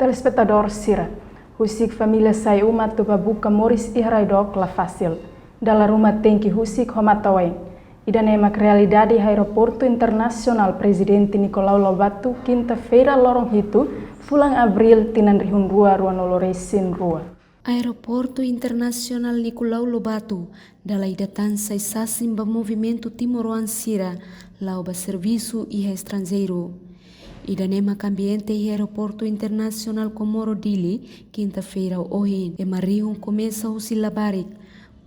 Telespectador Sira, husik família sai umat tu babuka Moris Ihraidok la fasil. Dalam rumah tengki husik homataweng. Ida nemak realidade aeroporto internasional Presidente Nicolau Lobato quinta-feira lorong hitu, fulang Abril tinan rihun rua ruanoloresin rua. Aeroporto Internacional Nicolau Lobato, dalam idatan sai sasim ba movimento Timoroan Sira, lau ba serviço e estrangeiro. Ida nemak ambiente e aeroporto internacional Comoro Dili, quinta-feira ohin, e marihun começa o silabarik,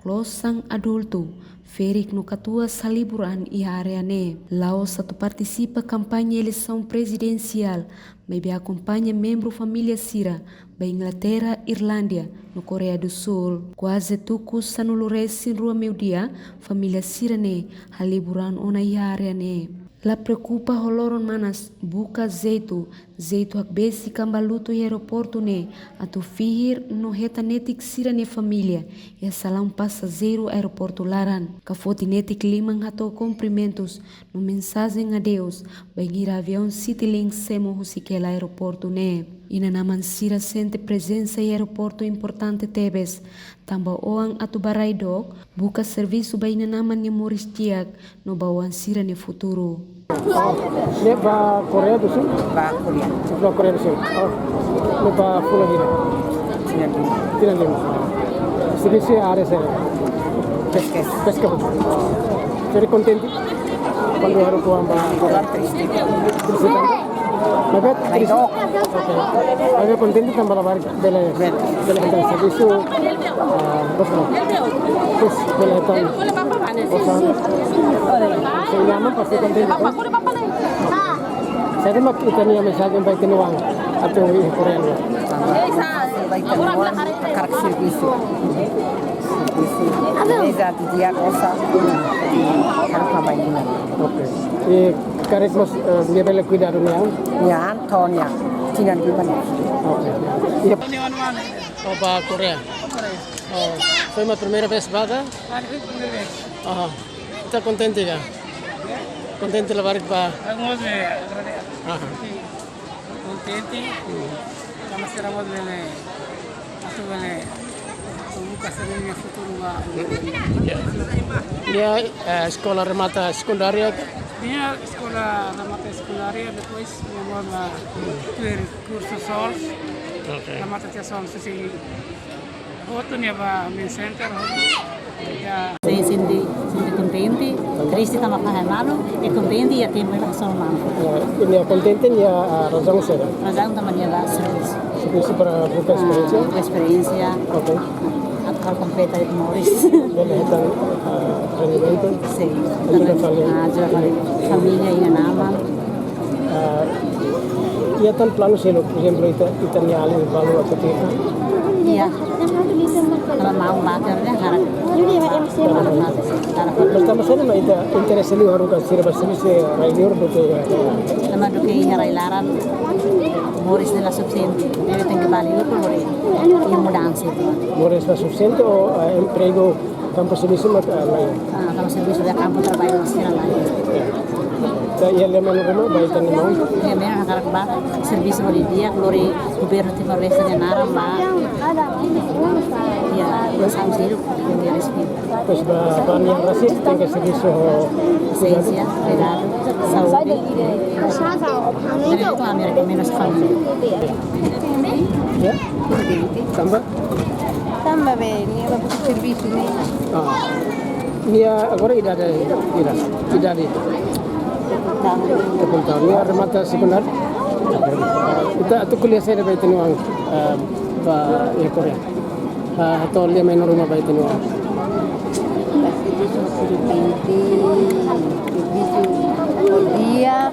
closang adulto, ferik no katua saliburan e areane. Lao satu participa campanha eleição presidencial, mas acompanha membro família Sira, ba Inglaterra, Irlândia, no Coreia do Sul. Quase tukus sanuluresi rua meudia, família Sira ne, haliburan ona e areane. La preocupa holoron manas buka zeitu hak besi kambaluto e aeroporto ne atu fihir no reta netik Sira ne família e salam passageiro aeroporto laran kafoti netik limang hato cumprimentos no mensagem a Deus bagira avião Citylink semo husikela aeroporto ne ina naman Sira sente presença e aeroporto importante tebes tamba oang atu baraidok buka serviço ba ina naman ni Moris Tiak no bawang Sira ne futuro. Ini ba Korea do Sul? Ba Korea. Ba Korea do Sul. Ini ba Pulau Hira. Tidak lima. Sedisi ada saya. Pesca. Very content. Quando harus tuan ba Korea. Triste. Mabet. Agak content tambah lebar bela hendak serviço. Terus bela hendak. Saya nama pasti konten itu. Saya mak ikan yang misalnya baik uang atau Korea. Baik uang karak serviço. Eza dia cosa harus mabayin. Oke. Karet mas dia bela cuidado niang. Niang tonya. Tinan gimana? Oke. Iya. Oh, ba Korea. Oh, foi uma primeira vez vaga? Ah, está contente ya? Contente levar para? Estamos contentes. Estamos esperando buka sering futuro ba. Dia sekolah remata sekundaria. Dia sekolah remata sekundaria depois mau curso SOLS. Remata tia SOLS si Hoto nih ba main center hoto. Ya. Saya sindi contente, triste tambah paham e contente ya tem mais só mano. Ini contente ya razão será. Razão também é serviço. Serviço para buka Experiência. Oke. Atau completa de Moris. Bela hendak rendimento. Sim. Juga Família e nama. Ia tan plano selo, por exemplo, itania ali valor atau tidak. Iya. Kalau mau maternya harap. Pertama saya mah itu interest ini harus kasih service radio betul ya. Nama duke harailaran Moris de la Subsente. Deve ter que valer o colore. E mudança. Moris la Subsente o emprego campo serviço mas lain. Kalau serviço de campo trabalho na Sira lain. Ia leman rumah baik tan mau. Ya memang harap ba serviço di dia colore governo Timor Leste de Naramba. Ya, bersama sendiri dia resmi. Terus bahan yang rasis tinggal serviço Esensia, legado, saúde. Dan itu Amerika minus família. Ya. Tambah. Tambah bene, va per serviço ne. Ia agora tidak ada. Tahun ini remata sekundar. Kita atau kuliah saya dapat uang ya Korea. Atau dia main rumah baik uang. Dia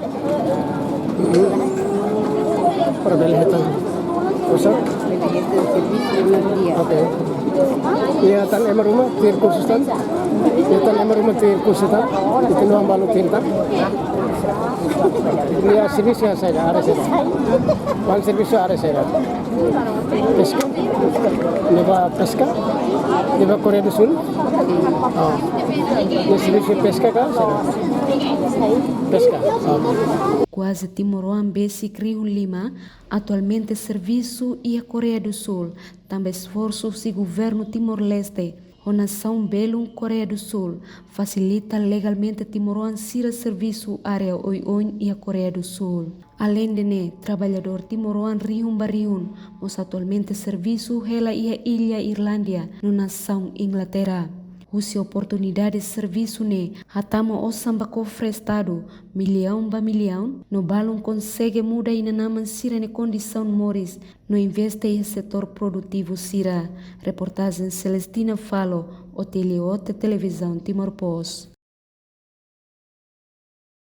perbedaan hitam. Usah. Oke. Ya tan emar rumah tier kursus tan. Ya tan emar rumah tier kursus tan. Itu nuang balu tier tan. Ya service ya saya ada saya. One service ada saya. Pesca. Neba pesca. Neba Korea do Sul. Oh. Ya service pesca kan saya. Pesca. Quase Timor-Leste Basic Rio Lima, atualmente serviço e a Coreia do Sul, também esforços do governo Timor-Leste, a nação Belum, Coreia do Sul, facilita legalmente Timor-Leste ir a serviço área Oion e a Coreia do Sul. Além de trabalhador Timor-Leste Rio Bariun, mas atualmente serviço ela e a ilha Irlândia, na nação Inglaterra. Usi oportunidade de serviço hatamo o samba cofre estado, milhão ba milhão, no balão consegue mudar e naman sira ne condição moris, no investe em setor produtivo sira. Reportagem Celestina Falo, Hotel Televisão Timor Post.